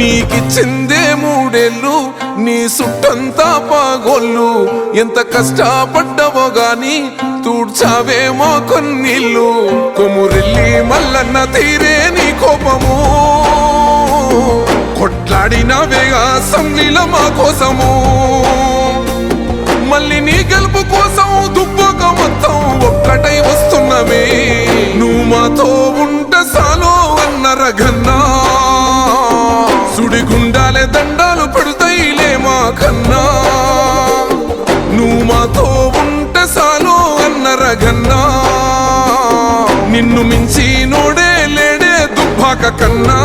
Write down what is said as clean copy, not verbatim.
నీకిచ్చిందే 3 ఏళ్ళు నీ సుట్టంతా పాగోళ్ళు ఎంత కష్టపడ్డవో గాని తూడ్చావేమో కొన్నిళ్ళు కొమురెల్లి మల్లన్న తీరే నీ కోపము కొట్లాడినవే అసెంబ్లీలో మా కోసము మళ్ళీ నీ గెలుపు కోసం దుబ్బక మొత్తం ఒక్కటై వస్తున్నవే నువ్వు మాతో ఉంటే సాలో అన్న రఘన్నా సుడిగుండాలే దండాలు పెడతాయిలే మా కన్నా నువ్వు మాతో ఉంటే సాలో అన్న రఘన్నా నిన్ను మించి నోడే లేడే దుబ్బాక కన్నా